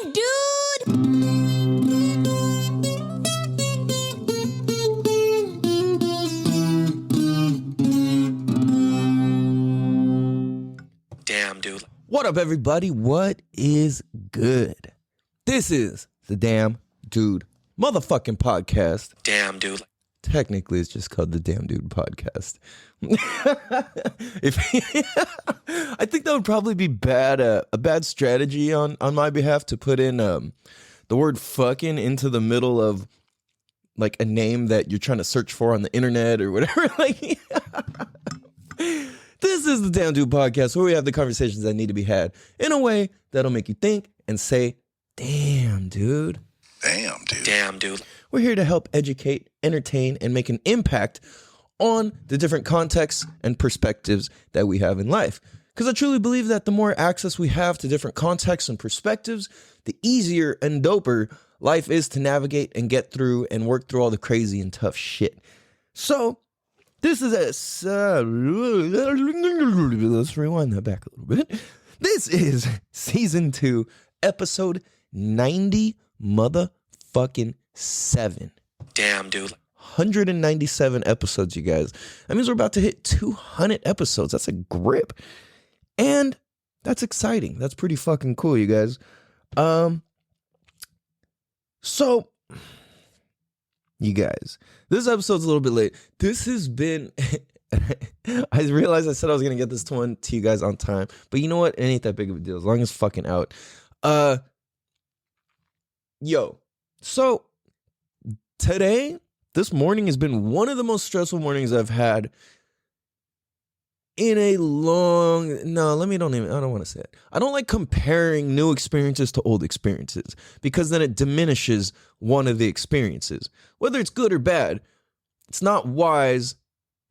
Damn, dude! Damn, dude. What up, everybody? What is good? This is the Damn Dude motherfucking podcast. Damn, dude. Technically, it's just called the Damn Dude podcast. I think that would probably be a bad strategy on my behalf to put in the word fucking into the middle of like a name that you're trying to search for on the internet or whatever. Like, this is the Damn Dude podcast where we have the conversations that need to be had in a way that'll make you think and say, damn, dude. Damn, dude. Damn, dude. We're here to help educate, entertain, and make an impact on the different contexts and perspectives that we have in life. Because I truly believe that the more access we have to different contexts and perspectives, the easier and doper life is to navigate and get through and work through all the crazy and tough shit. So, this is let's rewind that back a little bit. This is season 2, episode 90 motherfucking 7. Damn, dude. 197 episodes, you guys. That means we're about to hit 200 episodes. That's a grip. And that's exciting. That's pretty fucking cool, you guys. So, you guys, this episode's a little bit late. This has been, I realized I said I was going to get this one to you guys on time, but you know what? It ain't that big of a deal as long as it's fucking out. So today, this morning has been one of the most stressful mornings I've had in a long, I don't want to say it. I don't like comparing new experiences to old experiences because then it diminishes one of the experiences. Whether it's good or bad, it's not wise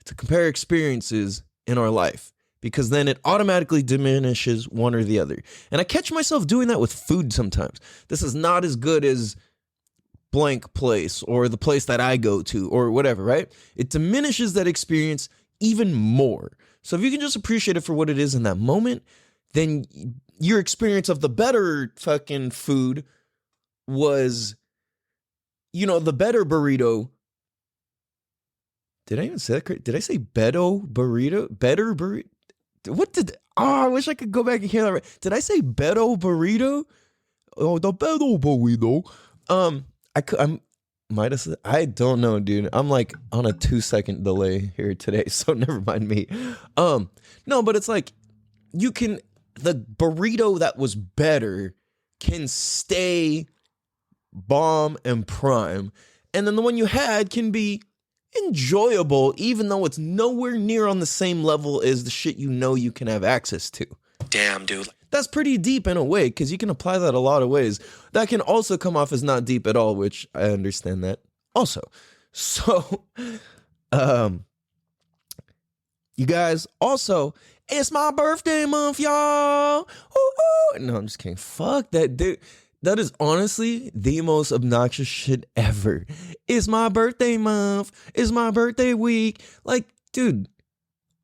to compare experiences in our life because then it automatically diminishes one or the other. And I catch myself doing that with food sometimes. This is not as good as blank place or the place that I go to or whatever, right? It diminishes that experience even more. So if you can just appreciate it for what it is in that moment, then your experience of the better fucking food was, the better burrito. Did I even say that correct? Did I say Beto burrito? Better burrito? I wish I could go back and hear that right. Did I say Beto burrito? Oh, the Beto burrito. I don't know, dude. I'm like on a 2-second delay here today, so never mind me. No, but it's like the burrito that was better can stay bomb and prime, and then the one you had can be enjoyable, even though it's nowhere near on the same level as the shit you can have access to. Damn, dude. That's pretty deep in a way, because you can apply that a lot of ways. That can also come off as not deep at all, which I understand that also. So, you guys, also, it's my birthday month, y'all. Ooh, ooh. No, I'm just kidding. Fuck that, dude. That is honestly the most obnoxious shit ever. It's my birthday month. It's my birthday week. Like, dude,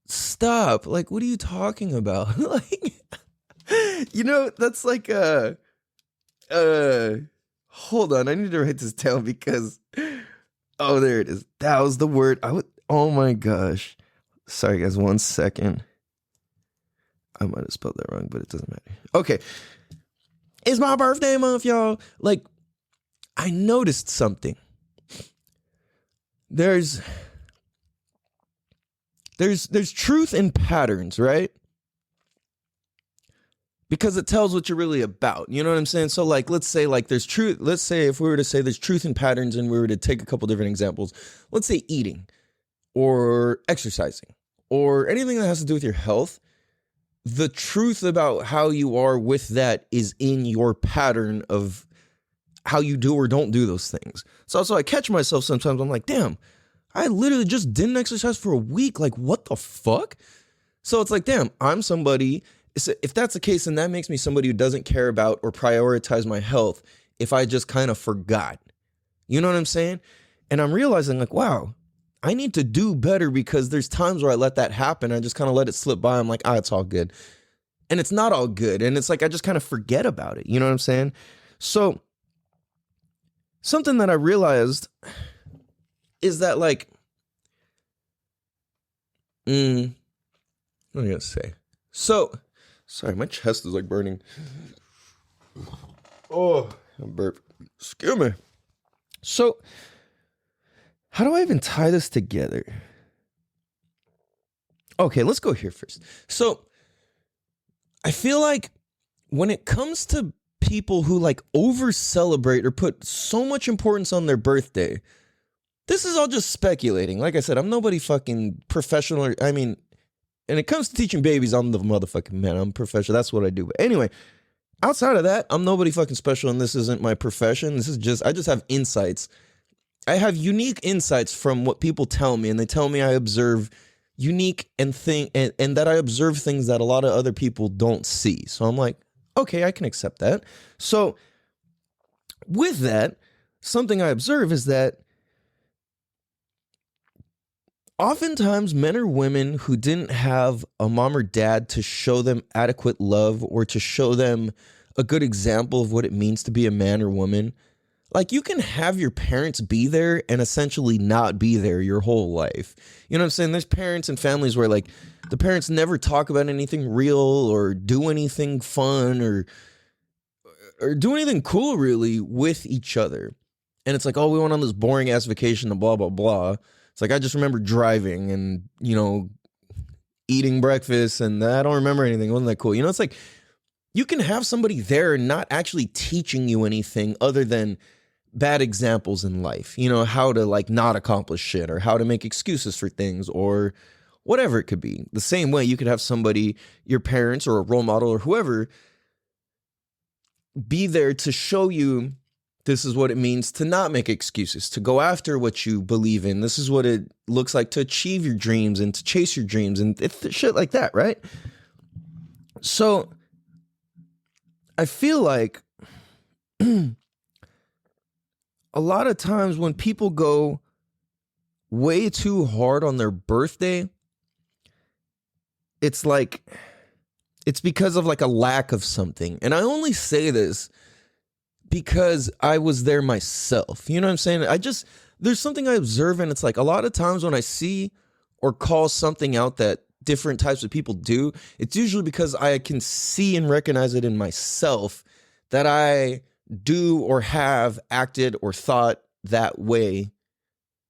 stop. Like, what are you talking about? Like, that's like hold on, I need to write this down because there it is. That was the word. Oh my gosh. Sorry guys, 1 second. I might have spelled that wrong, but it doesn't matter. Okay. It's my birthday month, y'all. Like, I noticed something. There's truth in patterns, right? Because it tells what you're really about. You know what I'm saying? So like, let's say like there's truth. Let's say if we were to say there's truth in patterns and we were to take a couple different examples, let's say eating or exercising or anything that has to do with your health. The truth about how you are with that is in your pattern of how you do or don't do those things. So I catch myself sometimes. I'm like, damn, I literally just didn't exercise for a week. Like, what the fuck? So it's like, damn, I'm somebody. If that's the case, then that makes me somebody who doesn't care about or prioritize my health if I just kind of forgot. You know what I'm saying? And I'm realizing like, wow, I need to do better because there's times where I let that happen. I just kind of let it slip by. I'm like, it's all good. And it's not all good. And it's like, I just kind of forget about it. You know what I'm saying? So something that I realized is that, like, what am I gonna say? So, sorry, my chest is like burning. Oh, I'm burp. Excuse me. So, how do I even tie this together? Okay, let's go here first. So, I feel like when it comes to people who like over celebrate or put so much importance on their birthday, this is all just speculating. Like I said, I'm nobody fucking professional. I mean, and it comes to teaching babies, I'm the motherfucking man. I'm professional. That's what I do. But anyway, outside of that, I'm nobody fucking special, and this isn't my profession. This is just, I just have insights. I have unique insights from what people tell me, and they tell me I observe unique and that I observe things that a lot of other people don't see. So I'm like, okay, I can accept that. So with that, something I observe is that oftentimes men or women who didn't have a mom or dad to show them adequate love or to show them a good example of what it means to be a man or woman, like, you can have your parents be there and essentially not be there your whole life. You know what I'm saying? There's parents and families where, like, the parents never talk about anything real or do anything fun or do anything cool, really, with each other. And it's like, oh, we went on this boring-ass vacation and blah, blah, blah. It's like, I just remember driving and, you know, eating breakfast, and I don't remember anything. Wasn't that cool? You know, it's like, you can have somebody there and not actually teaching you anything other than bad examples in life, you know, how to like not accomplish shit or how to make excuses for things or whatever it could be. The same way you could have somebody, your parents or a role model or whoever, be there to show you this is what it means to not make excuses, to go after what you believe in. This is what it looks like to achieve your dreams and to chase your dreams and shit like that, right? So I feel like a lot of times when people go way too hard on their birthday, it's like, it's because of like a lack of something. And I only say this because I was there myself. You know what I'm saying? There's something I observe, and it's like a lot of times when I see or call something out that different types of people do, it's usually because I can see and recognize it in myself that I do or have acted or thought that way,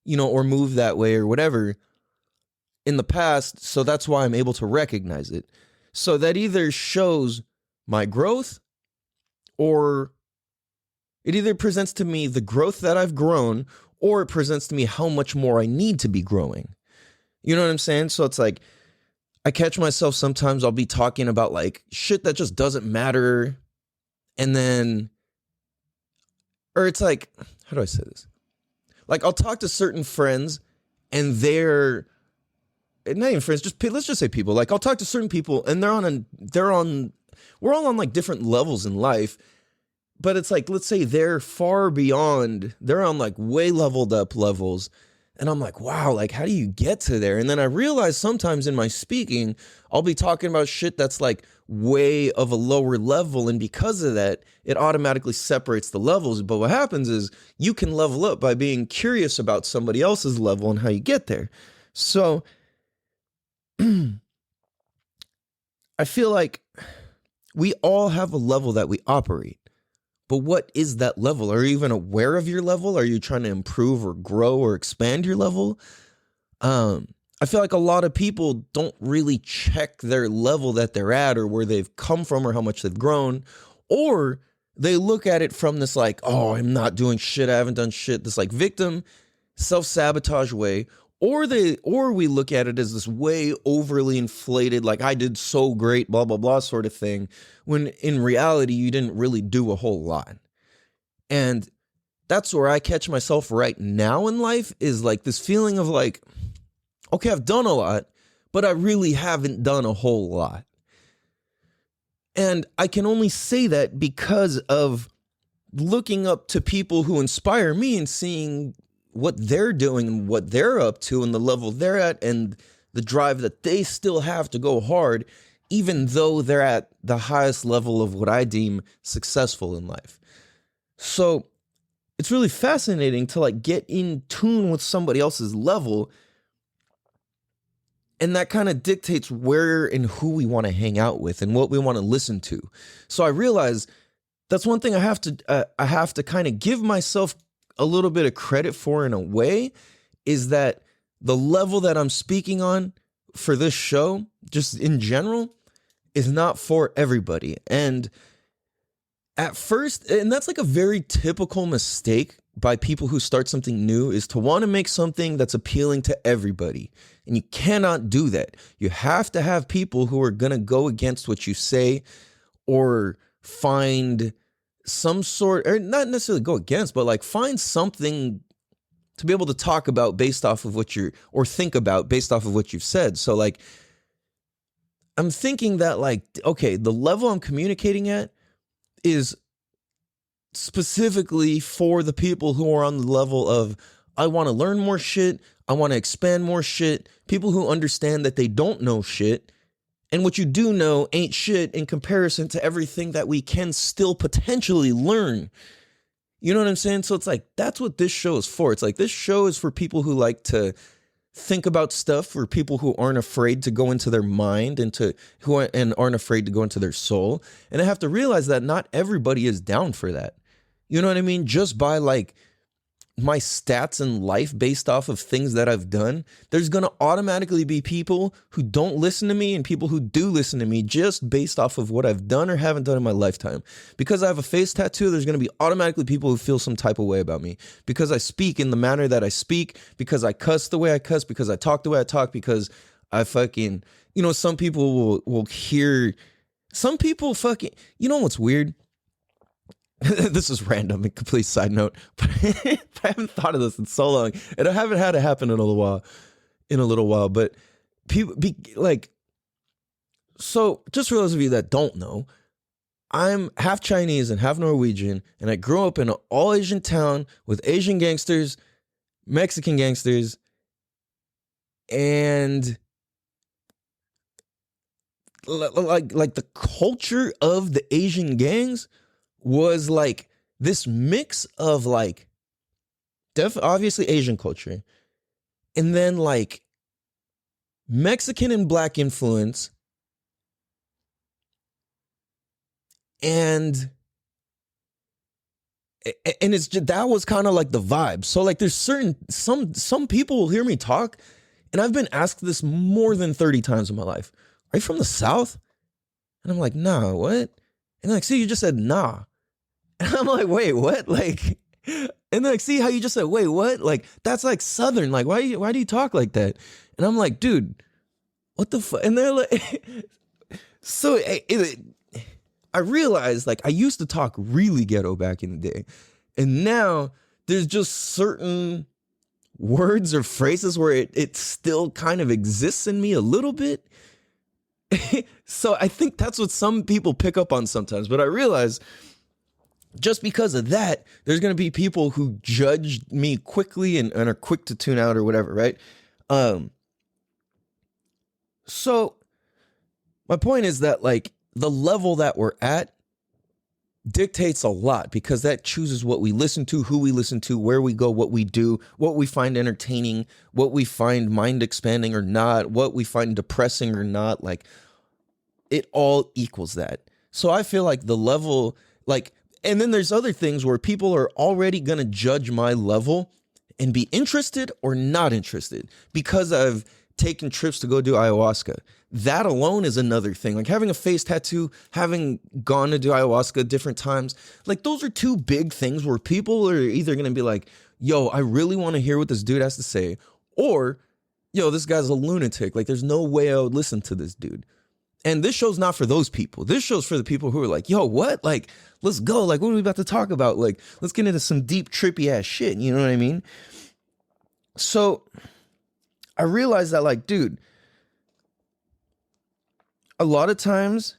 you know, or moved that way or whatever in the past. So that's why I'm able to recognize it. So that either shows my growth, or it either presents to me the growth that I've grown, or it presents to me how much more I need to be growing. You know what I'm saying? So it's like, I catch myself sometimes, I'll be talking about like shit that just doesn't matter. And then, or it's like, how do I say this? Like, I'll talk to certain friends and they're not even friends, just let's just say people. Like, I'll talk to certain people and we're all on like different levels in life. But it's like, let's say they're far beyond, they're on like way leveled up levels. And I'm like, wow, like, how do you get to there? And then I realize sometimes in my speaking, I'll be talking about shit that's like way of a lower level. And because of that, it automatically separates the levels. But what happens is you can level up by being curious about somebody else's level and how you get there. So I feel like we all have a level that we operate. But what is that level? Are you even aware of your level? Are you trying to improve or grow or expand your level? I feel like a lot of people don't really check their level that they're at or where they've come from or how much they've grown. Or they look at it from this like, oh, I'm not doing shit. I haven't done shit. This like victim, self-sabotage way. Or we look at it as this way overly inflated, like I did so great, blah, blah, blah sort of thing, when in reality, you didn't really do a whole lot. And that's where I catch myself right now in life, is like this feeling of like, okay, I've done a lot, but I really haven't done a whole lot. And I can only say that because of looking up to people who inspire me and seeing what they're doing and what they're up to and the level they're at and the drive that they still have to go hard, even though they're at the highest level of what I deem successful in life. So it's really fascinating to like get in tune with somebody else's level. And that kind of dictates where and who we want to hang out with and what we want to listen to. So I realize that's one thing I have to kind of give myself a little bit of credit for in a way, is that the level that I'm speaking on for this show, just in general, is not for everybody. And at first, and that's like a very typical mistake by people who start something new, is to want to make something that's appealing to everybody. And you cannot do that. You have to have people who are going to go against what you say, or find some sort, or not necessarily go against, but like find something to be able to talk about based off of what you're, or think about based off of what you've said. So like, I'm thinking that like, okay, the level I'm communicating at is specifically for the people who are on the level of, I want to learn more shit, I want to expand more shit, people who understand that they don't know shit, and what you do know ain't shit in comparison to everything that we can still potentially learn. You know what I'm saying? So it's like, that's what this show is for. It's like, this show is for people who like to think about stuff, for people who aren't afraid to go into their mind and aren't afraid to go into their soul. And I have to realize that not everybody is down for that. You know what I mean? Just by like my stats in life based off of things that I've done, there's going to automatically be people who don't listen to me and people who do listen to me just based off of what I've done or haven't done in my lifetime. Because I have a face tattoo, there's going to be automatically people who feel some type of way about me. Because I speak in the manner that I speak, because I cuss the way I cuss, because I talk the way I talk, because I fucking, you know, some people will hear, some people fucking, you know what's weird? This is random and complete side note, but I haven't thought of this in so long, and I haven't had it happen in a little while. But people be like, so just for those of you that don't know, I'm half Chinese and half Norwegian, and I grew up in an all Asian town with Asian gangsters, Mexican gangsters, and like the culture of the Asian gangs was like this mix of like obviously Asian culture, and then like Mexican and black influence, and it's just, that was kind of like the vibe. So like there's some people will hear me talk, and I've been asked this more than 30 times in my life. Are you from the South? And I'm like, nah, what? And they're like, see, you just said nah. And I'm like, wait, what? Like, and they're like, see how you just said, wait, what? Like, that's like Southern. Like, why do you talk like that? And I'm like, dude, what the fuck? And they're like, so I realized like I used to talk really ghetto back in the day. And now there's just certain words or phrases where it still kind of exists in me a little bit. So I think that's what some people pick up on sometimes. But I realize just because of that, there's going to be people who judge me quickly and are quick to tune out or whatever, right? So my point is that like the level that we're at dictates a lot, because that chooses what we listen to, who we listen to, where we go, what we do, what we find entertaining, what we find mind expanding or not, what we find depressing or not. Like it all equals that. So I feel like the level, like, and then there's other things where people are already going to judge my level and be interested or not interested because I've taken trips to go do ayahuasca. That alone is another thing. Like having a face tattoo, having gone to do ayahuasca different times, like those are two big things where people are either going to be like, yo, I really want to hear what this dude has to say, or yo, this guy's a lunatic. Like there's no way I would listen to this dude. And this show's not for those people. This show's for the people who are like, yo, what? Like, let's go. Like, what are we about to talk about? Like, let's get into some deep, trippy ass shit. You know what I mean? So I realized that, like, dude, a lot of times,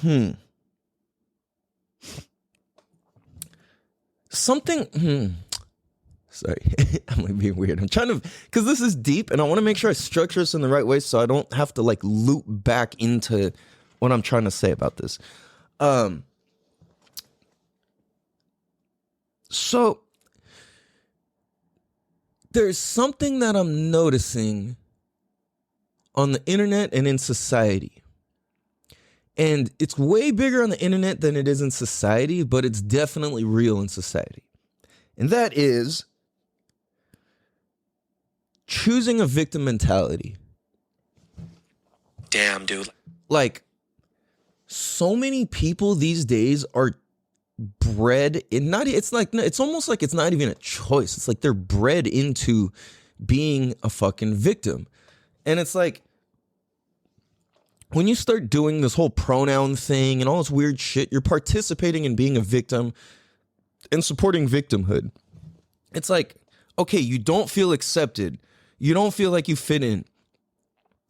sorry, I'm like being weird. I'm trying to, because this is deep and I want to make sure I structure this in the right way so I don't have to like loop back into what I'm trying to say about this. So there's something that I'm noticing on the internet and in society. And it's way bigger on the internet than it is in society, but it's definitely real in society. And that is choosing a victim mentality. Damn, dude. Like, so many people these days are bred in it's almost like it's not even a choice. It's like they're bred into being a fucking victim. And it's like, when you start doing this whole pronoun thing and all this weird shit, you're participating in being a victim and supporting victimhood. It's like, okay, you don't feel accepted. You don't feel like you fit in.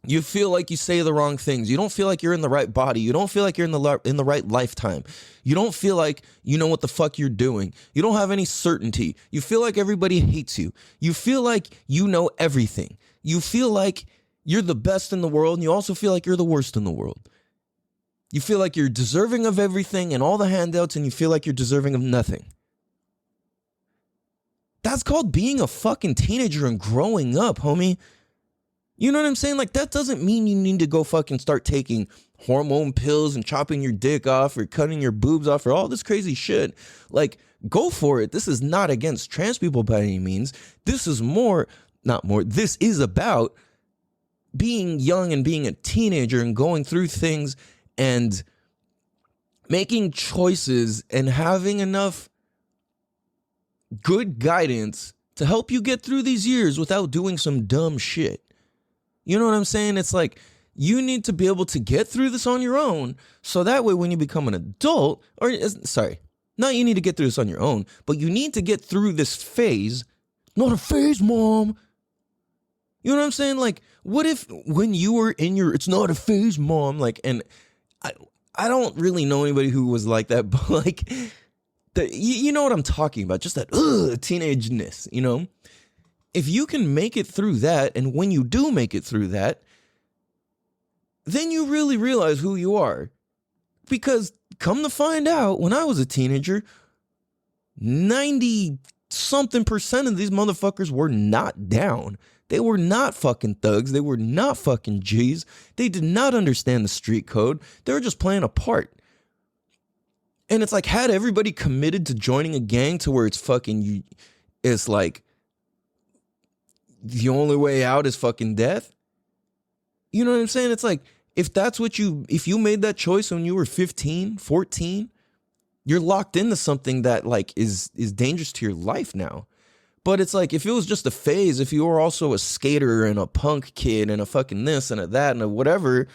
You feel like you say the wrong things. You don't feel like you're in the right body. You don't feel like you're in the right lifetime. You don't feel like you know what the fuck you're doing. You don't have any certainty. You feel like everybody hates you. You feel like you know everything. You feel like you're the best in the world, and you also feel like you're the worst in the world. You feel like you're deserving of everything and all the handouts, and you feel like you're deserving of nothing. That's called being a fucking teenager and growing up, homie. You know what I'm saying? Like, that doesn't mean you need to go fucking start taking hormone pills and chopping your dick off or cutting your boobs off or all this crazy shit. Like, go for it. This is not against trans people by any means. This is this is about being young and being a teenager and going through things and making choices and having enough good guidance to help you get through these years without doing some dumb shit. You know what I'm saying? It's like, you need to be able to get through this on your own, so that way when you become an adult, not you need to get through this on your own, but you need to get through this phase. Not a phase, mom. You know what I'm saying? Like, what if when you were in your, it's not a phase, mom, like, and I don't really know anybody who was like that, but like, you know what I'm talking about, just that teenageness, you know? If you can make it through that, and when you do make it through that, then you really realize who you are. Because come to find out, when I was a teenager, 90-something% of these motherfuckers were not down. They were not fucking thugs. They were not fucking G's. They did not understand the street code. They were just playing a part. And it's like, had everybody committed to joining a gang to where it's fucking, it's like, the only way out is fucking death. You know what I'm saying? It's like, if you made that choice when you were 15, 14, you're locked into something that like is dangerous to your life now. But it's like, if it was just a phase, if you were also a skater and a punk kid and a fucking this and a that and a whatever,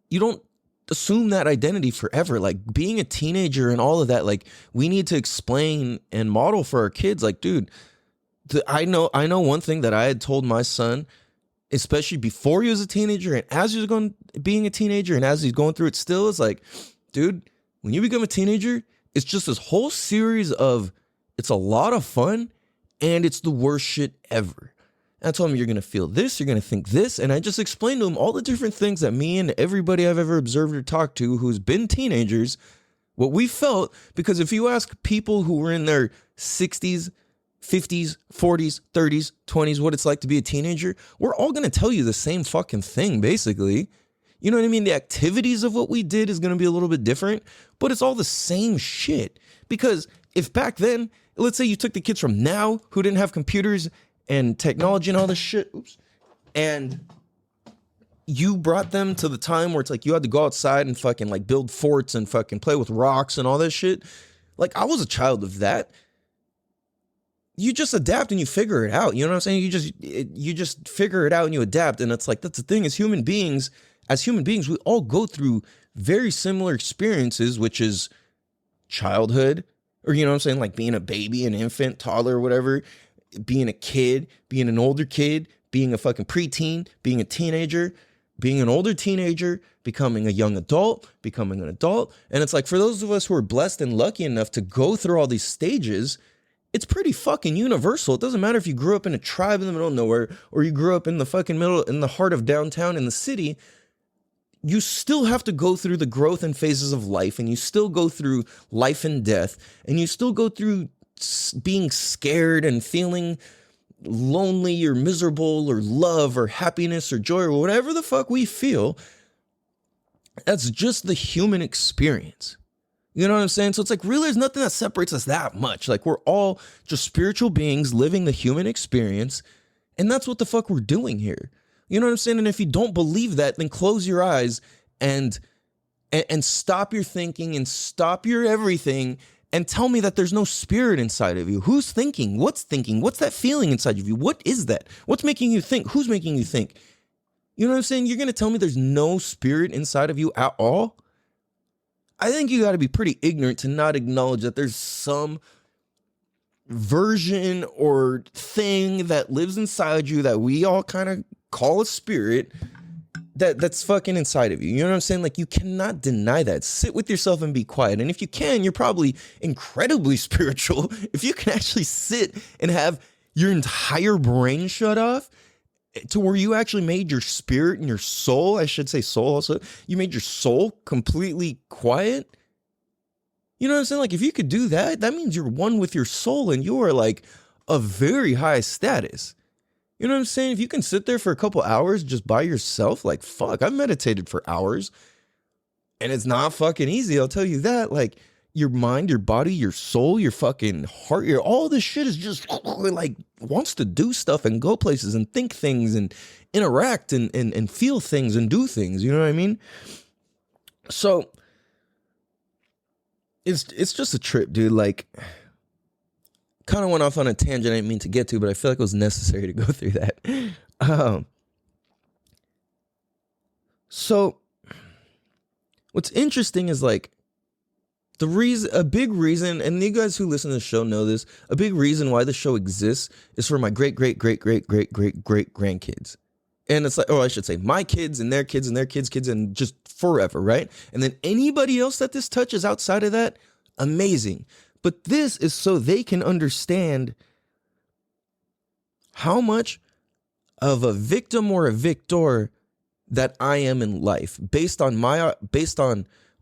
you don't assume that identity forever. Like, being a teenager and all of that, like, we need to explain and model for our kids. Like, dude, I know one thing that I had told my son, especially before he was a teenager and as he was being a teenager and as he's going through it still, is like, dude, when you become a teenager, it's just this whole series of, it's a lot of fun and it's the worst shit ever. And I told him, you're going to feel this, you're going to think this. And I just explained to him all the different things that me and everybody I've ever observed or talked to who's been teenagers, what we felt. Because if you ask people who were in their 60s, 50s, 40s, 30s, 20s, what it's like to be a teenager, we're all going to tell you the same fucking thing, basically. You know what I mean? The activities of what we did is going to be a little bit different, but it's all the same shit. Because if back then, let's say you took the kids from now who didn't have computers and technology and all this shit, and you brought them to the time where it's like you had to go outside and fucking like build forts and fucking play with rocks and all this shit. Like, I was a child of that. You just adapt and you figure it out. You know what I'm saying? You just figure it out and you adapt. And it's like, that's the thing, as human beings, we all go through very similar experiences, which is childhood, or, you know what I'm saying? Like being a baby, an infant, toddler, whatever, being a kid, being an older kid, being a fucking preteen, being a teenager, being an older teenager, becoming a young adult, becoming an adult. And it's like, for those of us who are blessed and lucky enough to go through all these stages, it's pretty fucking universal. It doesn't matter if you grew up in a tribe in the middle of nowhere or you grew up in the fucking middle, in the heart of downtown in the city. you still have to go through the growth and phases of life, and you still go through life and death, and you still go through being scared and feeling lonely or miserable or love or happiness or joy or whatever the fuck we feel. That's just the human experience. You know what I'm saying? So it's like, really, there's nothing that separates us that much. Like, we're all just spiritual beings living the human experience, and that's what the fuck we're doing here. You know what I'm saying? And if you don't believe that, then close your eyes and stop your thinking and stop your everything and tell me that there's no spirit inside of you. Who's thinking? What's thinking? What's that feeling inside of you? What is that? What's making you think? Who's making you think? You know what I'm saying? You're going to tell me there's no spirit inside of you at all? I think you got to be pretty ignorant to not acknowledge that there's some version or thing that lives inside you that we all kind of call a spirit that's fucking inside of you. You know what I'm saying? Like, you cannot deny that. Sit with yourself and be quiet. And if you can, you're probably incredibly spiritual. If you can actually sit and have your entire brain shut off to where you actually made your spirit and your soul, I should say soul also, you made your soul completely quiet. You know what I'm saying? Like, if you could do that, that means you're one with your soul and you are like a very high status. You know what I'm saying? If you can sit there for a couple hours just by yourself, like, fuck, I've meditated for hours and it's not fucking easy. I'll tell you that. Like, your mind, your body, your soul, your fucking heart, all this shit is just like wants to do stuff and go places and think things and interact and feel things and do things. You know what I mean? So it's just a trip, dude. Like, kind of went off on a tangent I didn't mean to get to, but I feel like it was necessary to go through that. So what's interesting is, like, a big reason, and you guys who listen to the show know this, a big reason why the show exists is for my great grandkids. And it's like, or I should say my kids and their kids and their kids' kids, and just forever, right? And then anybody else that this touches outside of that, amazing. But this is so they can understand how much of a victim or a victor that I am in life based on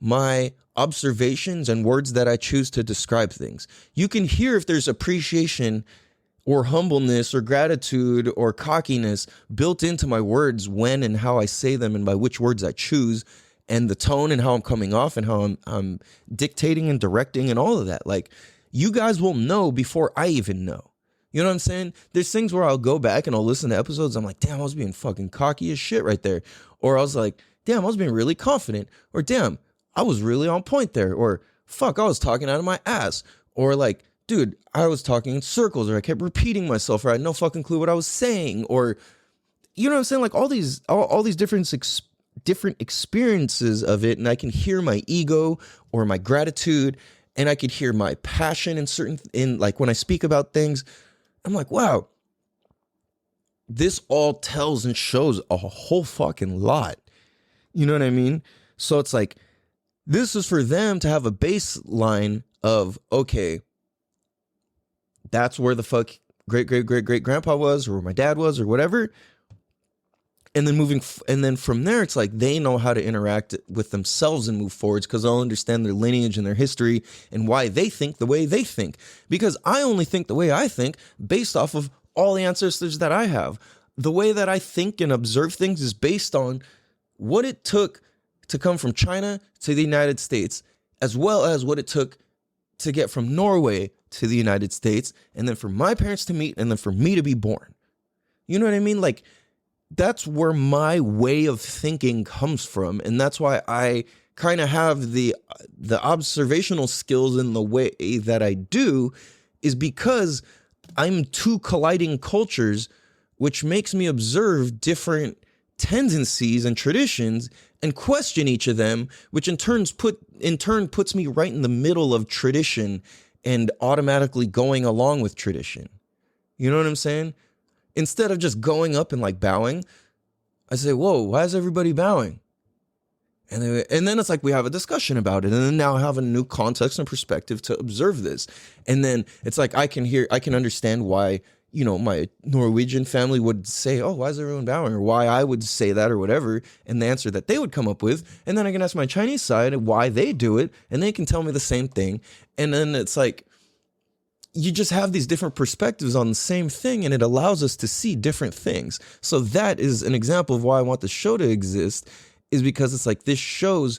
my observations and words that I choose to describe things. You can hear if there's appreciation or humbleness or gratitude or cockiness built into my words when and how I say them and by which words I choose, and the tone and how I'm coming off and how I'm dictating and directing and all of that. Like, you guys will know before I even know. You know what I'm saying? There's things where I'll go back and I'll listen to episodes. I'm like, damn, I was being fucking cocky as shit right there. Or I was like, damn, I was being really confident. Or damn, I was really on point there. Or fuck, I was talking out of my ass. Or like, dude, I was talking in circles, or I kept repeating myself, or I had no fucking clue what I was saying. Or, you know what I'm saying? Like, all these different experiences of it. And I can hear my ego or my gratitude, and I could hear my passion in like when I speak about things. I'm like, wow, this all tells and shows a whole fucking lot. You know what I mean? So it's like, this is for them to have a baseline of, okay, that's where the fuck great grandpa was, or where my dad was, or whatever. And then from there, it's like they know how to interact with themselves and move forwards, because they'll understand their lineage and their history and why they think the way they think. Because I only think the way I think based off of all the ancestors that I have. The way that I think and observe things is based on what it took to come from China to the United States, as well as what it took to get from Norway to the United States, and then for my parents to meet, and then for me to be born. You know what I mean? Like, that's where my way of thinking comes from. And that's why I kind of have the observational skills in the way that I do, is because I'm two colliding cultures, which makes me observe different tendencies and traditions and question each of them, which in turn puts me right in the middle of tradition and automatically going along with tradition. You know what I'm saying? Instead of just going up and like bowing, I say, whoa, why is everybody bowing? And then it's like we have a discussion about it. And then now I have a new context and perspective to observe this. And then it's like I can understand why my Norwegian family would say, oh, why is everyone bowing? Or why I would say that or whatever. And the answer that they would come up with. And then I can ask my Chinese side why they do it. And they can tell me the same thing. And then it's like, you just have these different perspectives on the same thing. And it allows us to see different things. So that is an example of why I want the show to exist, is because it's like, this shows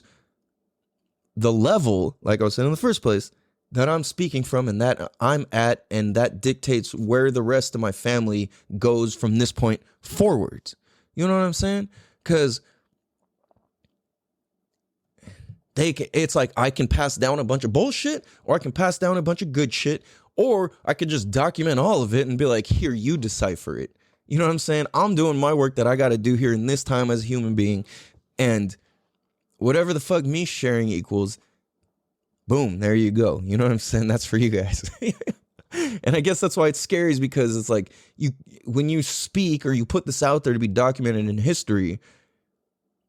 the level, like I was saying in the first place, that I'm speaking from and that I'm at, and that dictates where the rest of my family goes from this point forwards. You know what I'm saying? Because it's like, I can pass down a bunch of bullshit, or I can pass down a bunch of good shit, or I could just document all of it and be like, here, you decipher it. You know what I'm saying? I'm doing my work that I got to do here in this time as a human being, and whatever the fuck me sharing equals, boom, there you go. You know what I'm saying? That's for you guys. And I guess that's why it's scary, is because it's like, when you speak or you put this out there to be documented in history,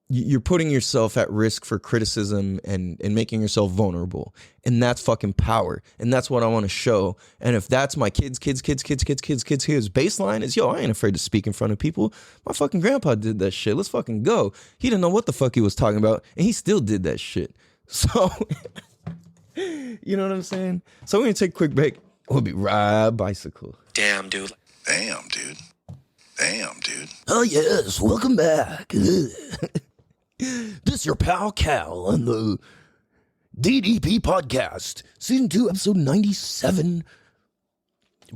you're putting yourself at risk for criticism and making yourself vulnerable. And that's fucking power. And that's what I want to show. And if that's my kids' baseline is, yo, I ain't afraid to speak in front of people. My fucking grandpa did that shit. Let's fucking go. He didn't know what the fuck he was talking about, and he still did that shit. So... you know what I'm saying? So we're going to take a quick break. We'll be right bicycle. Damn, dude. Damn, dude. Damn, dude. Oh, yes. Welcome back. This is your pal Cal on the DDP podcast, season 2, episode 97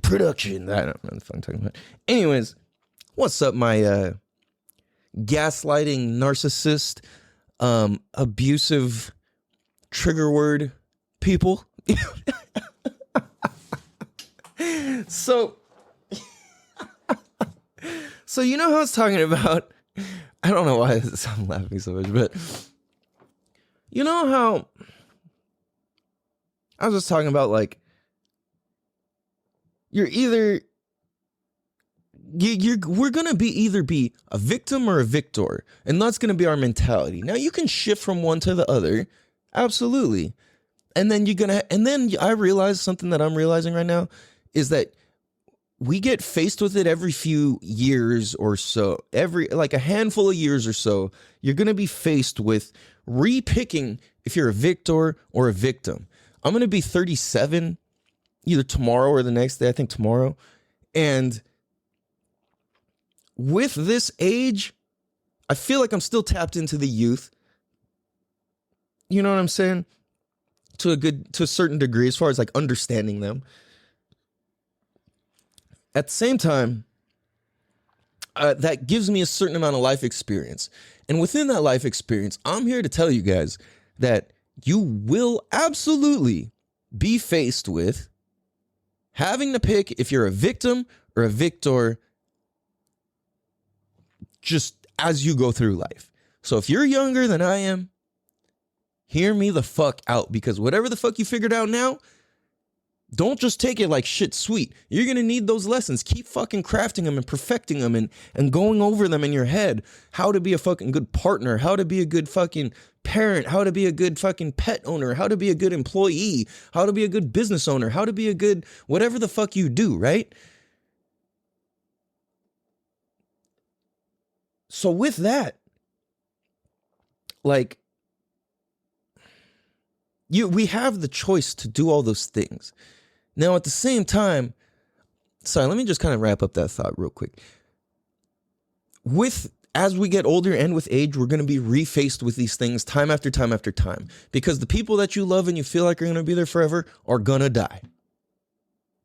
production. I don't know what the fuck I'm talking about. Anyways, what's up, my gaslighting narcissist, abusive trigger word people? So you know how I was talking about, I don't know why I'm laughing so much, but you know how I was just talking about, like, we're gonna either be a victim or a victor, and that's gonna be our mentality. Now you can shift from one to the other, absolutely. And then I realize something that I'm realizing right now is that we get faced with it every few years or so, like a handful of years or so, you're going to be faced with repicking if you're a victor or a victim. I'm going to be 37 either tomorrow or the next day, I think tomorrow. And with this age, I feel like I'm still tapped into the youth. You know what I'm saying? To a certain degree, as far as like understanding them. At the same time, that gives me a certain amount of life experience. And within that life experience, I'm here to tell you guys that you will absolutely be faced with having to pick if you're a victim or a victor just as you go through life. So if you're younger than I am, hear me the fuck out, because whatever the fuck you figured out now, don't just take it like shit sweet. You're going to need those lessons. Keep fucking crafting them and perfecting them and going over them in your head. How to be a fucking good partner, how to be a good fucking parent, how to be a good fucking pet owner, how to be a good employee, how to be a good business owner, how to be a good whatever the fuck you do, right? So with that, like, we have the choice to do all those things. Now, at the same time, sorry, let me just kind of wrap up that thought real quick. As we get older and with age, we're going to be refaced with these things time after time after time, because the people that you love and you feel like are going to be there forever are going to die.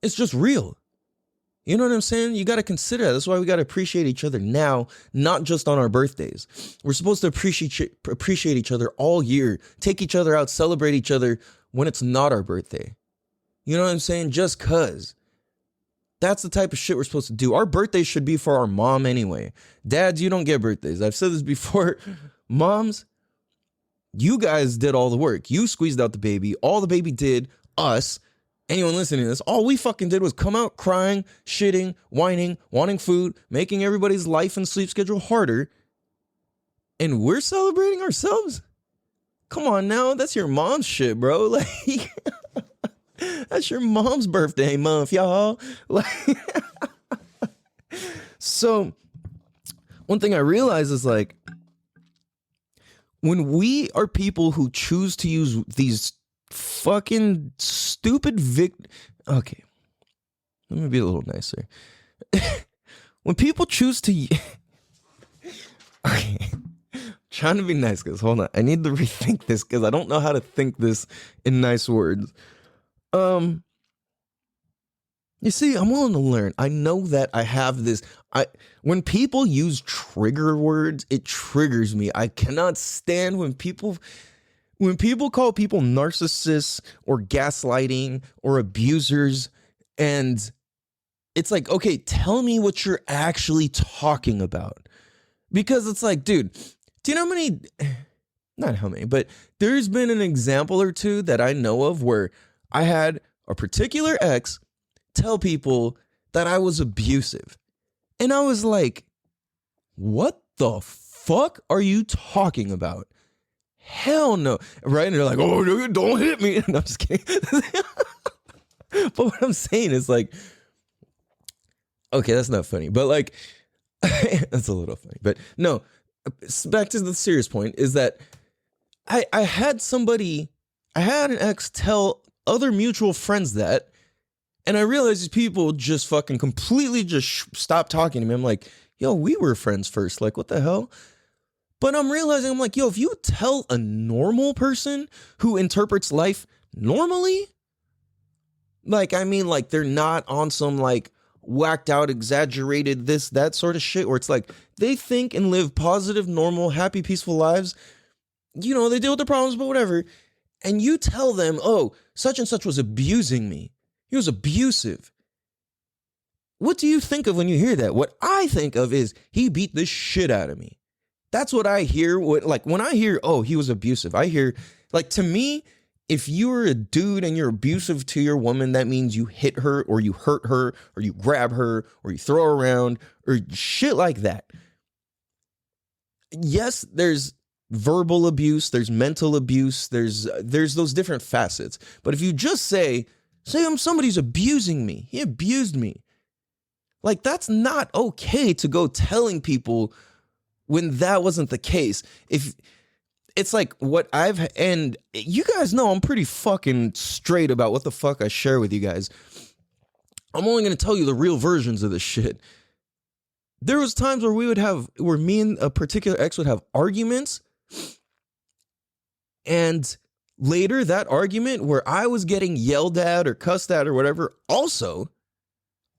It's just real. You know what I'm saying? You got to consider that. That's why we got to appreciate each other now, not just on our birthdays. We're supposed to appreciate each other all year, take each other out, celebrate each other when it's not our birthday. You know what I'm saying? Just cause. That's the type of shit we're supposed to do. Our birthdays should be for our mom anyway. Dads, you don't get birthdays. I've said this before. Moms, you guys did all the work. You squeezed out the baby. All the baby did, us, anyone listening to this, all we fucking did was come out crying, shitting, whining, wanting food, making everybody's life and sleep schedule harder. And we're celebrating ourselves? Come on now, that's your mom's shit, bro. Like, that's your mom's birthday month, y'all. Like, So one thing I realize is like, when we are people who choose to use these fucking stupid okay, let me be a little nicer. When people choose to okay, trying to be nice, because hold on, I need to rethink this because I don't know how to think this in nice words. You see, I'm willing to learn. I know that I have this. When people use trigger words, it triggers me. I cannot stand when people call people narcissists or gaslighting or abusers, and it's like, okay, tell me what you're actually talking about. Because it's like, dude, do you know how many, not how many, but there's been an example or two that I know of where I had a particular ex tell people that I was abusive. And I was like, what the fuck are you talking about? Hell no. Right? And they're like, oh, don't hit me. And I'm just kidding. But what I'm saying is like, okay, that's not funny. But like, that's a little funny. But no, back to the serious point is that I had an ex tell other mutual friends that, and I realized these people just fucking completely just stopped talking to me. I'm like, yo, we were friends first. Like, what the hell? But I'm realizing, I'm like, yo, if you tell a normal person who interprets life normally, like, I mean, like, they're not on some, like, whacked out, exaggerated this, that sort of shit, where it's like, they think and live positive, normal, happy, peaceful lives. You know, they deal with their problems, but whatever. And you tell them, oh, such and such was abusing me. He was abusive. What do you think of when you hear that? What I think of is he beat the shit out of me. That's what I hear. When I hear, oh, he was abusive, I hear, like, to me, if you're a dude and you're abusive to your woman, that means you hit her or you hurt her or you grab her or you throw her around or shit like that. Yes, there's verbal abuse, there's mental abuse, there's those different facets. But if you just say somebody's abusing me, he abused me, like, that's not okay to go telling people when that wasn't the case. If it's like and you guys know I'm pretty fucking straight about what the fuck I share with you guys. I'm only going to tell you the real versions of this shit. There was times where me and a particular ex would have arguments, and later that argument where I was getting yelled at or cussed at or whatever, also,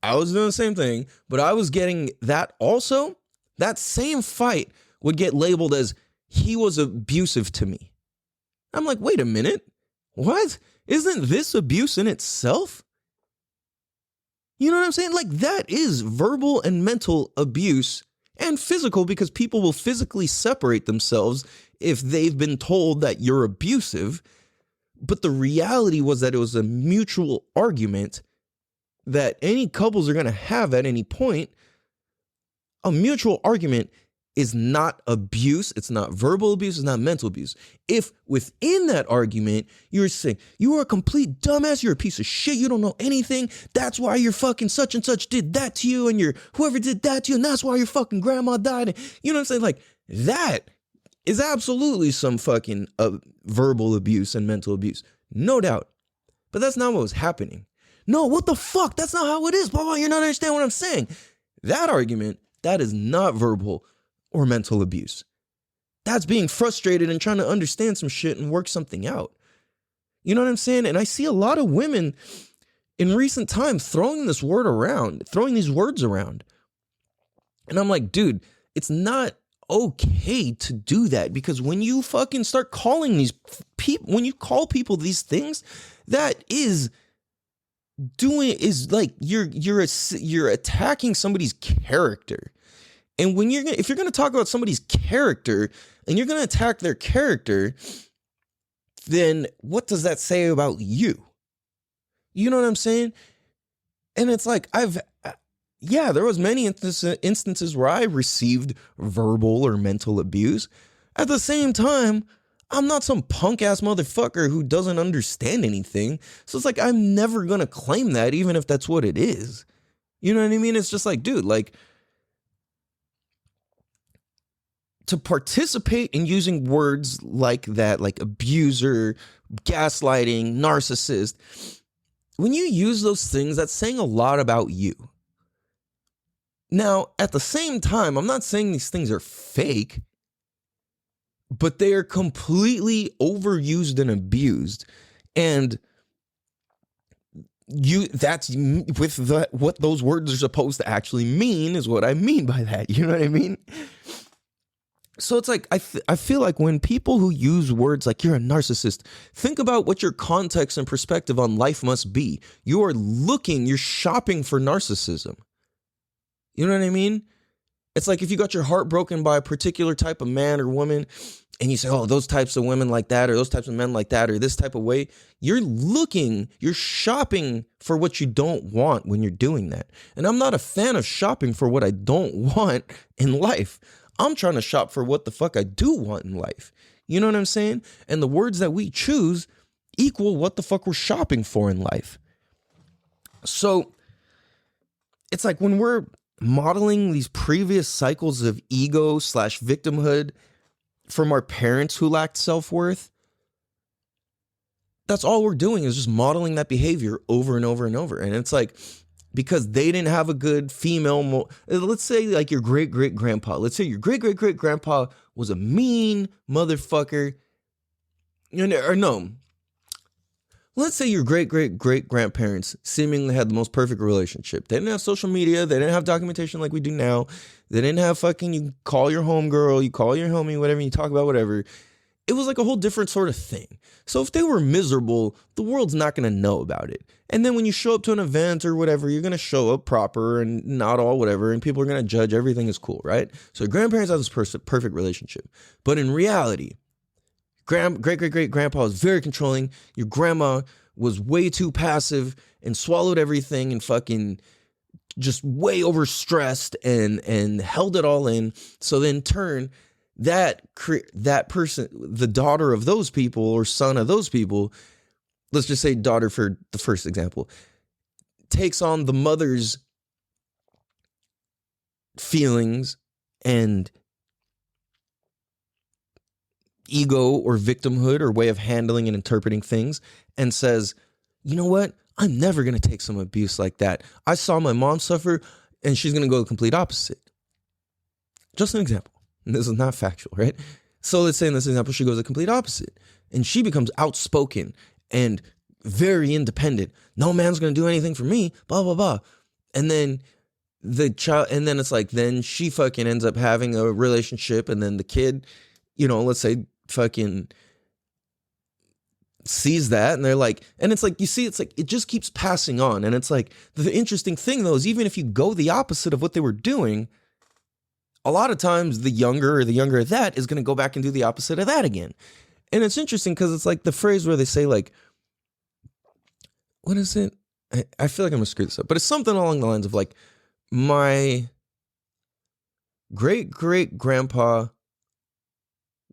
I was doing the same thing, but I was getting that also, that same fight would get labeled as he was abusive to me. I'm like, wait a minute. What? Isn't this abuse in itself? You know what I'm saying? Like, that is verbal and mental abuse and physical, because people will physically separate themselves if they've been told that you're abusive. But the reality was that it was a mutual argument that any couples are going to have at any point. A mutual argument is not abuse. It's not verbal abuse. It's not mental abuse. If within that argument, you're saying, you are a complete dumbass, you're a piece of shit, you don't know anything, that's why your fucking such and such did that to you, and your whoever did that to you, and that's why your fucking grandma died. And, you know what I'm saying? Like, that is absolutely some fucking verbal abuse and mental abuse. No doubt. But that's not what was happening. No, what the fuck? That's not how it is. Blah, blah. You're not understanding what I'm saying. That argument, that is not verbal or mental abuse. That's being frustrated and trying to understand some shit and work something out. You know what I'm saying? And I see a lot of women in recent times throwing these words around. And I'm like, dude, it's not okay to do that, because when you fucking start calling these people, when you call people these things, that is like you're attacking somebody's character. And if you're gonna talk about somebody's character and you're gonna attack their character, then what does that say about you? You know what I'm saying? And it's like, there was many instances where I received verbal or mental abuse. At the same time, I'm not some punk ass motherfucker who doesn't understand anything. So it's like, I'm never gonna claim that, even if that's what it is. You know what I mean? It's just like, dude, like, to participate in using words like that, like abuser, gaslighting, narcissist, when you use those things, that's saying a lot about you. Now, at the same time, I'm not saying these things are fake, but they are completely overused and abused. And that's with what those words are supposed to actually mean is what I mean by that. You know what I mean? So it's like, I feel like when people who use words like you're a narcissist, think about what your context and perspective on life must be. You're shopping for narcissism. You know what I mean? It's like if you got your heart broken by a particular type of man or woman and you say, oh, those types of women like that, or those types of men like that, or this type of way, you're shopping for what you don't want when you're doing that. And I'm not a fan of shopping for what I don't want in life. I'm trying to shop for what the fuck I do want in life. You know what I'm saying? And the words that we choose equal what the fuck we're shopping for in life. So it's like when we're modeling these previous cycles of ego/victimhood from our parents who lacked self-worth, that's all we're doing is just modeling that behavior over and over and over. And it's like, because they didn't have a good female, let's say like your great-great-grandpa. Let's say your great-great-great-grandpa was a mean motherfucker. Or no. Let's say your great-great-great-grandparents seemingly had the most perfect relationship. They didn't have social media. They didn't have documentation like we do now. They didn't have fucking, you call your homegirl, you call your homie, whatever, you talk about whatever. It was like a whole different sort of thing. So if they were miserable, the world's not going to know about it. And then when you show up to an event or whatever, you're going to show up proper and not all whatever, and people are going to judge everything is cool, right? So your grandparents have this perfect relationship. But in reality, great-great-great-grandpa was very controlling. Your grandma was way too passive and swallowed everything and fucking just way overstressed and held it all in. So then in turn, that person, the daughter of those people or son of those people, let's just say daughter for the first example, takes on the mother's feelings and ego or victimhood or way of handling and interpreting things and says, you know what? I'm never going to take some abuse like that. I saw my mom suffer and she's going to go the complete opposite. Just an example. And this is not factual, right? So let's say in this example, she goes the complete opposite and she becomes outspoken and very independent. No man's going to do anything for me, blah, blah, blah. And then the child, and then it's like, then she fucking ends up having a relationship and then the kid, let's say fucking sees that and they're like, and it's like, you see, it's like, it just keeps passing on. And it's like, the interesting thing though, is even if you go the opposite of what they were doing, a lot of times the younger of that is going to go back and do the opposite of that again. And it's interesting because it's like the phrase where they say like, what is it? I feel like I'm going to screw this up, but it's something along the lines of like, my great-great-grandpa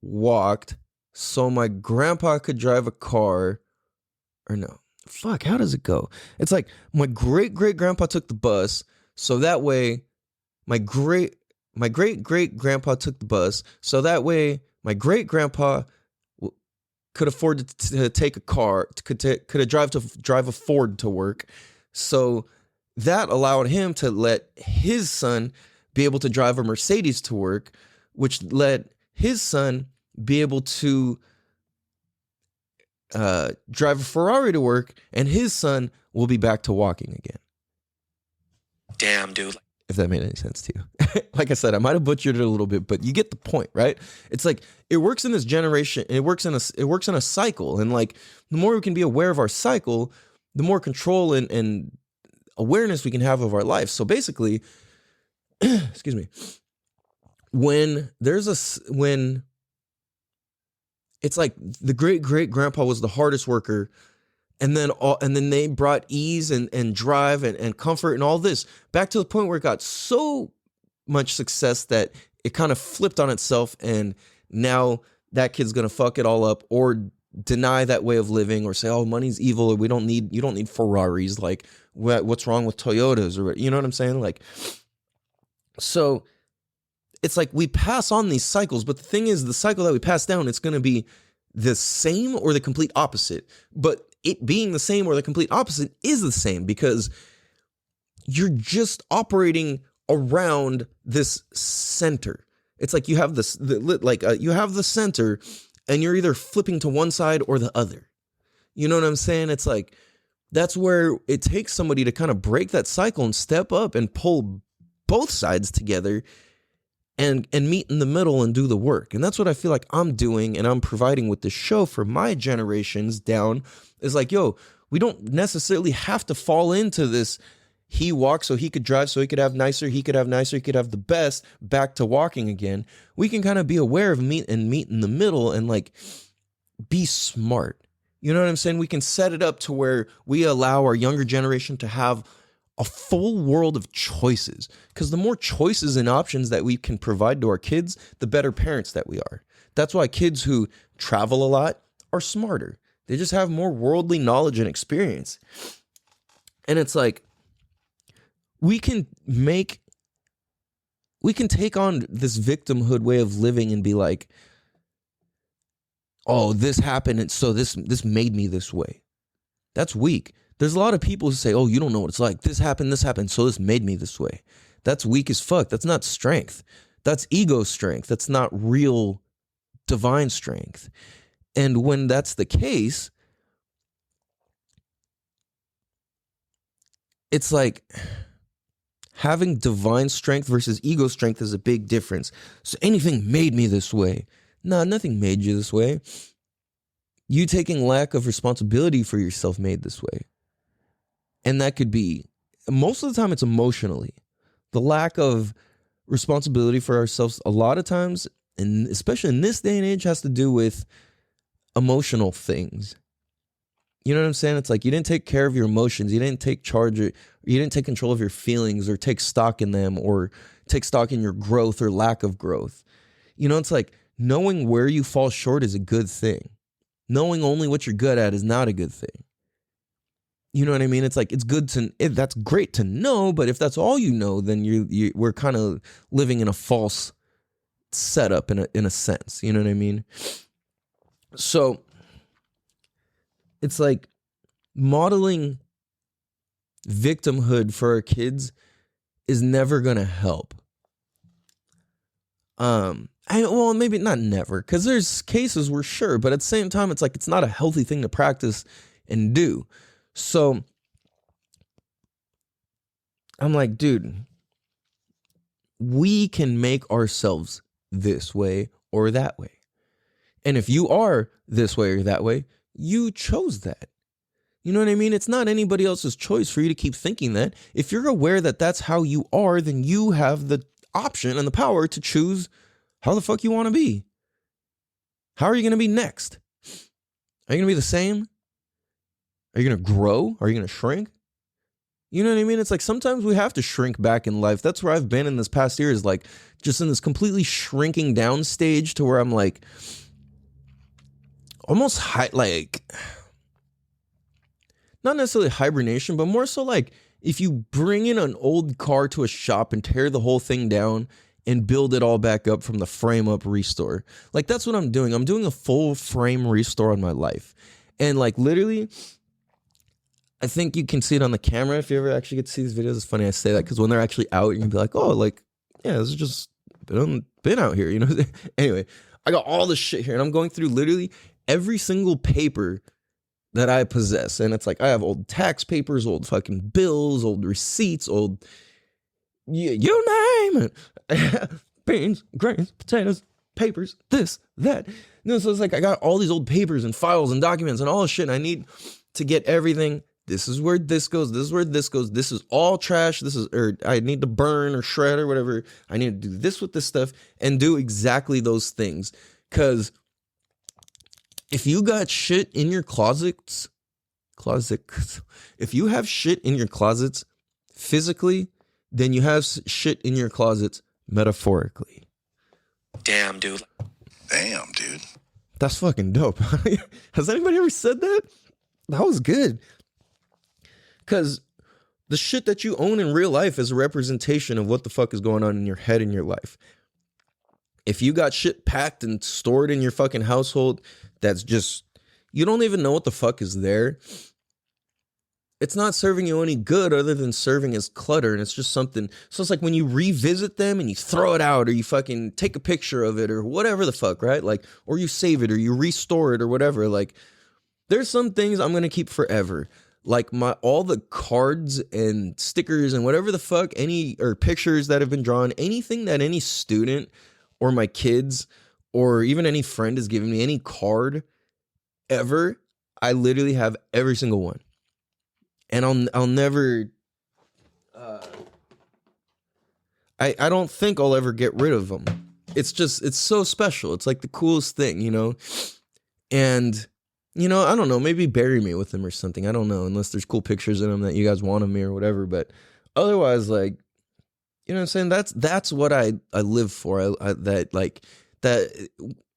walked so my grandpa could drive a car, or no, fuck, how does it go? It's like my great-great-grandpa took the bus, so that way my great-great-grandpa took the bus, so that way my great-grandpa could afford to take a car, could drive a Ford to work, so that allowed him to let his son be able to drive a Mercedes to work, which let his son be able to drive a Ferrari to work, and his son will be back to walking again. Damn, dude. If that made any sense to you. Like I said, I might have butchered it a little bit, but you get the point, right? It's like it works in this generation, it works in a cycle, and like the more we can be aware of our cycle, the more control and awareness we can have of our life. So basically, excuse me, when it's like the great-great-grandpa was the hardest worker, and then they brought ease and drive and comfort and all this back to the point where it got so much success that it kind of flipped on itself, and now that kid's gonna fuck it all up or deny that way of living or say, oh, money's evil, or you don't need Ferraris, like what's wrong with Toyotas, or you know what I'm saying? Like, so it's like we pass on these cycles, but the thing is, the cycle that we pass down, it's going to be the same or the complete opposite. But it being the same or the complete opposite is the same, because you're just operating around this center. It's like you have this, you have the center, and you're either flipping to one side or the other. You know what I'm saying? It's like, that's where it takes somebody to kind of break that cycle and step up and pull both sides together and meet in the middle and do the work. And that's what I feel like I'm doing, and I'm providing with the show for my generations down, is like, yo, we don't necessarily have to fall into this, he walked so he could drive, so he could have nicer, he could have nicer, he could have the best, back to walking again. We can kind of be aware of meet in the middle and like be smart. You know what I'm saying? We can set it up to where we allow our younger generation to have a full world of choices, because the more choices and options that we can provide to our kids, the better parents that we are. That's why kids who travel a lot are smarter. They just have more worldly knowledge and experience. And it's like, we can take on this victimhood way of living and be like, oh, this happened, and so this made me this way. That's weak. There's a lot of people who say, oh, you don't know what it's like. This happened, so this made me this way. That's weak as fuck. That's not strength. That's ego strength. That's not real divine strength. And when that's the case, it's like having divine strength versus ego strength is a big difference. So anything made me this way. No, nothing made you this way. You taking lack of responsibility for yourself made this way. And that could be, most of the time it's emotionally. The lack of responsibility for ourselves a lot of times, and especially in this day and age, has to do with emotional things. You know what I'm saying? It's like you didn't take care of your emotions. You didn't take charge, or you didn't take control of your feelings, or take stock in them, or take stock in your growth or lack of growth. You know, it's like knowing where you fall short is a good thing. Knowing only what you're good at is not a good thing. You know what I mean? It's like, it's good that's great to know, but if that's all you know, then we're kind of living in a false setup in a sense. You know what I mean? So it's like modeling victimhood for our kids is never going to help. Well, maybe not never, because there's cases where sure, but at the same time, it's like, it's not a healthy thing to practice and do. So I'm like, dude, we can make ourselves this way or that way. And if you are this way or that way, you chose that. You know what I mean? It's not anybody else's choice for you to keep thinking that. If you're aware that that's how you are, then you have the option and the power to choose how the fuck you want to be. How are you going to be next? Are you going to be the same? Are you going to grow? Are you going to shrink? You know what I mean? It's like sometimes we have to shrink back in life. That's where I've been in this past year, is like just in this completely shrinking down stage to where I'm like almost not necessarily hibernation, but more so like if you bring in an old car to a shop and tear the whole thing down and build it all back up from the frame up restore. Like that's what I'm doing. I'm doing a full frame restore on my life. And like literally, I think you can see it on the camera if you ever actually get to see these videos. It's funny I say that because when they're actually out, you can be like, oh, like, yeah, this is just been out here, you know? Anyway, I got all this shit here and I'm going through literally every single paper that I possess. And it's like, I have old tax papers, old fucking bills, old receipts, old, you name it. Beans, grains, potatoes, papers, this, that. No, so it's like, I got all these old papers and files and documents and all this shit. And I need to get everything. This is where this goes. This is where this goes. This is all trash. Or I need to burn or shred or whatever. I need to do this with this stuff and do exactly those things. Because if you got shit in your closets, if you have shit in your closets physically, then you have shit in your closets metaphorically. Damn, dude. Damn, dude. That's fucking dope. Has anybody ever said that? That was good. Because the shit that you own in real life is a representation of what the fuck is going on in your head in your life. If you got shit packed and stored in your fucking household that's just, you don't even know what the fuck is there, it's not serving you any good other than serving as clutter. And it's just something. So it's like when you revisit them and you throw it out, or you fucking take a picture of it, or whatever the fuck, right? Like, or you save it, or you restore it, or whatever. Like, there's some things I'm going to keep forever. Like all the cards and stickers and whatever the fuck, or pictures that have been drawn, anything that any student or my kids or even any friend has given me, any card ever, I literally have every single one. And I'll never, I don't think I'll ever get rid of them. It's so special. It's like the coolest thing, you know? And, you know, I don't know, maybe bury me with them or something. I don't know, unless there's cool pictures in them that you guys want of me or whatever. But otherwise, like, you know what I'm saying? That's what I live for. That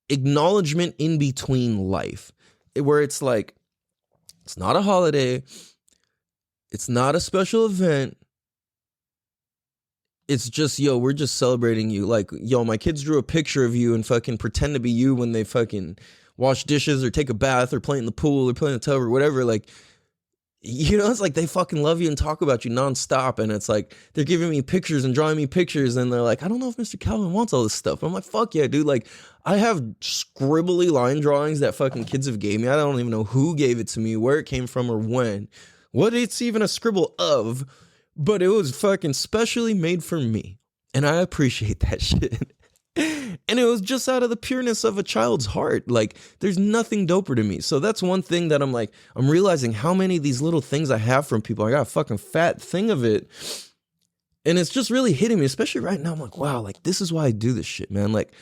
acknowledgement in between life, where it's like, it's not a holiday. It's not a special event. It's just, yo, we're just celebrating you. Like, yo, my kids drew a picture of you and fucking pretend to be you when they fucking wash dishes or take a bath or play in the pool or play in the tub or whatever. Like, you know, it's like they fucking love you and talk about you nonstop. And it's like they're giving me pictures and drawing me pictures. And they're like, I don't know if Mr. Calvin wants all this stuff. I'm like, fuck yeah, dude. Like, I have scribbly line drawings that fucking kids have gave me. I don't even know who gave it to me, where it came from, or when. What it's even a scribble of, but it was fucking specially made for me. And I appreciate that shit. And it was just out of the pureness of a child's heart. Like, there's nothing doper to me. So that's one thing that I'm like, I'm realizing how many of these little things I have from people. I got a fucking fat thing of it. And it's just really hitting me, especially right now. I'm like, wow, like, this is why I do this shit, man. Like,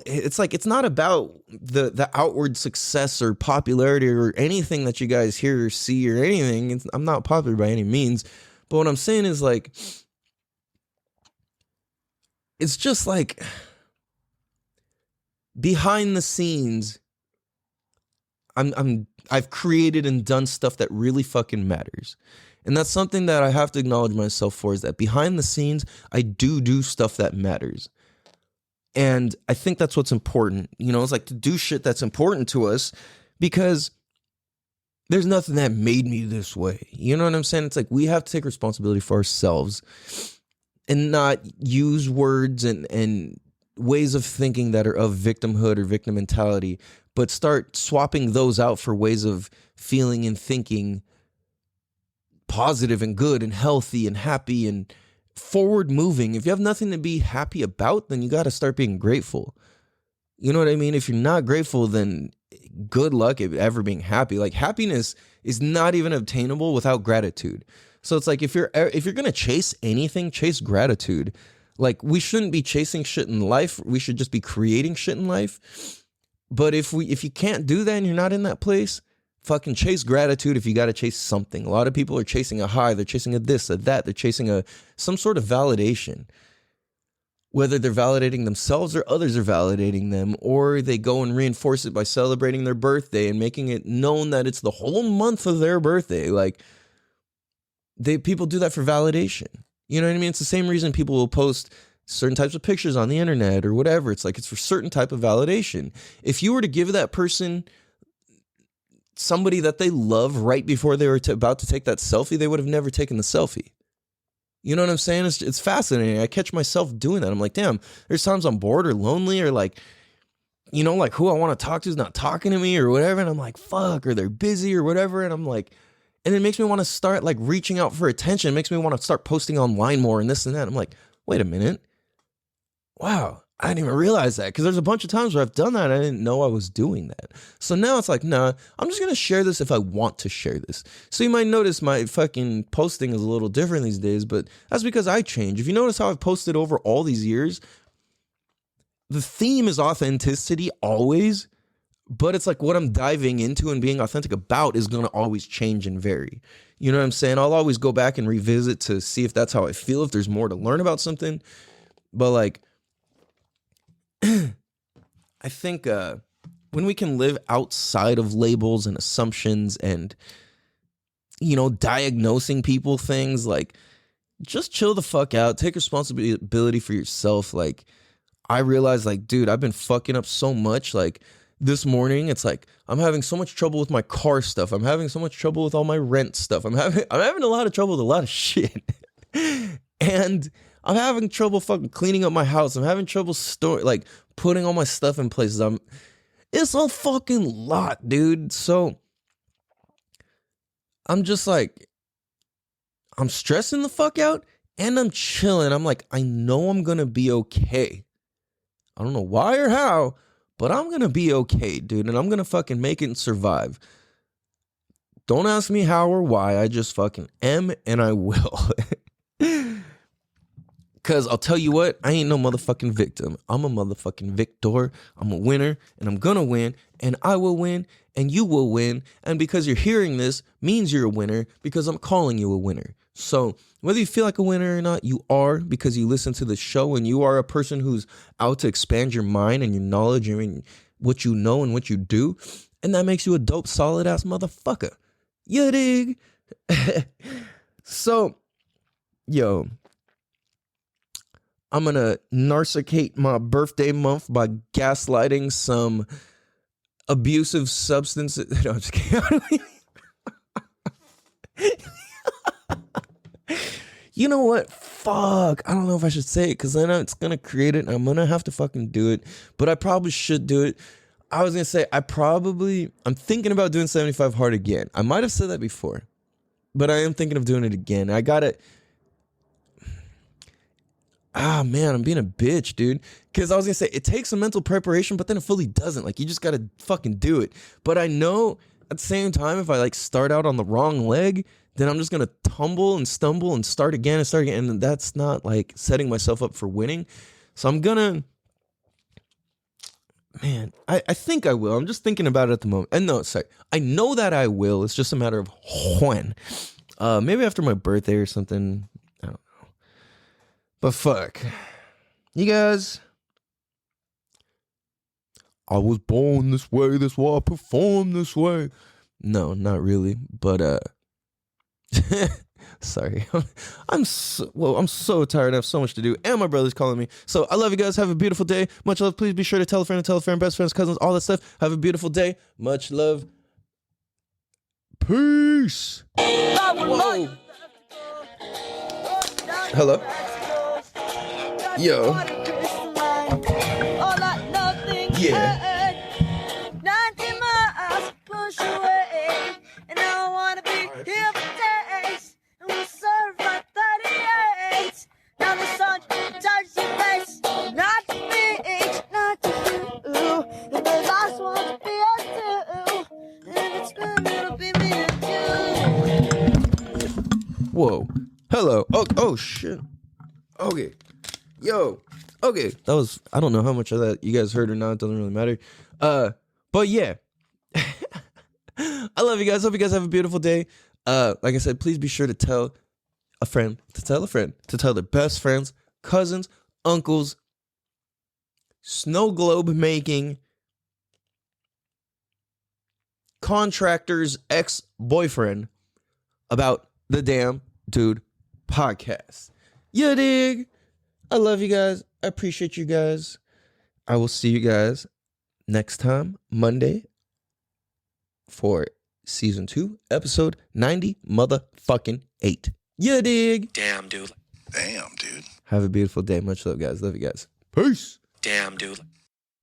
it's like, it's not about the outward success or popularity or anything that you guys hear or see or anything. I'm not popular by any means. But what I'm saying is, like, it's just like behind the scenes, I've created and done stuff that really fucking matters. And that's something that I have to acknowledge myself for, is that behind the scenes, I do stuff that matters. And I think that's what's important. You know, it's like to do shit that's important to us, because there's nothing that made me this way. You know what I'm saying? It's like we have to take responsibility for ourselves and not use words and ways of thinking that are of victimhood or victim mentality, but start swapping those out for ways of feeling and thinking positive and good and healthy and happy and forward moving. If you have nothing to be happy about, then you got to start being grateful. You know what I mean? If you're not grateful, then good luck at ever being happy. Like, happiness is not even obtainable without gratitude. So it's like, if you're going to chase anything, chase gratitude. Like, we shouldn't be chasing shit in life. We should just be creating shit in life. But if you can't do that and you're not in that place, fucking chase gratitude if you got to chase something. A lot of people are chasing a high. They're chasing a this, a that. They're chasing some sort of validation. Whether they're validating themselves or others are validating them, or they go and reinforce it by celebrating their birthday and making it known that it's the whole month of their birthday. Like, people do that for validation. You know what I mean? It's the same reason people will post certain types of pictures on the internet or whatever. It's like, it's for certain type of validation. If you were to give that person somebody that they love right before they were about to take that selfie, they would have never taken the selfie. You know what I'm saying? It's fascinating. I catch myself doing that. I'm like, damn, there's times I'm bored or lonely, or like, you know, like who I want to talk to is not talking to me or whatever. And I'm like, fuck, or they're busy or whatever. And I'm like, and it makes me want to start like reaching out for attention. It makes me want to start posting online more and this and that. I'm like, wait a minute. Wow. I didn't even realize that, because there's a bunch of times where I've done that and I didn't know I was doing that. So now it's like, nah, I'm just going to share this if I want to share this. So you might notice my fucking posting is a little different these days, but that's because I change. If you notice how I've posted over all these years, the theme is authenticity always, but it's like what I'm diving into and being authentic about is going to always change and vary. You know what I'm saying? I'll always go back and revisit to see if that's how I feel, if there's more to learn about something. But like, I think when we can live outside of labels and assumptions and, you know, diagnosing people things, like, just chill the fuck out, take responsibility for yourself. Like, I realized, like, dude, I've been fucking up so much. Like, this morning, it's like I'm having so much trouble with my car stuff. I'm having so much trouble with all my rent stuff. I'm having a lot of trouble with a lot of shit. And I'm having trouble fucking cleaning up my house. I'm having trouble putting all my stuff in places. It's a fucking lot, dude. So I'm just like, I'm stressing the fuck out and I'm chilling. I'm like, I know I'm gonna be okay. I don't know why or how, but I'm gonna be okay, dude. And I'm gonna fucking make it and survive. Don't ask me how or why. I just fucking am and I will. Cause I'll tell you what, I ain't no motherfucking victim. I'm a motherfucking victor. I'm a winner and I'm gonna win and I will win and you will win. And because you're hearing this means you're a winner because I'm calling you a winner. So whether you feel like a winner or not, you are, because you listen to the show and you are a person who's out to expand your mind and your knowledge and what you know and what you do. And that makes you a dope, solid ass motherfucker. You dig? So, yo, I'm going to narcissicate my birthday month by gaslighting some abusive substances. No, I'm just kidding. You know what? Fuck. I don't know if I should say it because then it's going to create it and I'm going to have to fucking do it. But I probably should do it. I was going to say, I'm thinking about doing 75 hard again. I might have said that before, but I am thinking of doing it again. I got to... man, I'm being a bitch, dude. Because I was going to say, it takes some mental preparation, but then it fully doesn't. Like, you just got to fucking do it. But I know at the same time, if I like start out on the wrong leg, then I'm just going to tumble and stumble and start again. And that's not like setting myself up for winning. So I'm going to, man, I think I will. I'm just thinking about it at the moment. And no, sorry. I know that I will. It's just a matter of when. Maybe after my birthday or something. I don't know. But fuck. You guys, I was born this way. That's why I perform this way. No, not really. But, sorry. I'm so tired. I have so much to do. And my brother's calling me. So I love you guys. Have a beautiful day. Much love. Please be sure to tell a friend, best friends, cousins, all that stuff. Have a beautiful day. Much love. Peace. Whoa. Hello. Yo. Yeah. Whoa. Hello. Oh shit. Okay. Yo. Okay. That was, I don't know how much of that you guys heard or not. It doesn't really matter. But yeah. I love you guys. Hope you guys have a beautiful day. Like I said, please be sure to tell a friend, to tell their best friends, cousins, uncles, snow globe making, contractor's ex-boyfriend about the Damn Dude podcast. You dig? I love you guys. I appreciate you guys. I will see you guys next time, Monday, for season 2, episode 90 motherfucking 8. You dig? Damn, dude. Damn, dude. Have a beautiful day. Much love, guys. Love you guys. Peace. Damn, dude.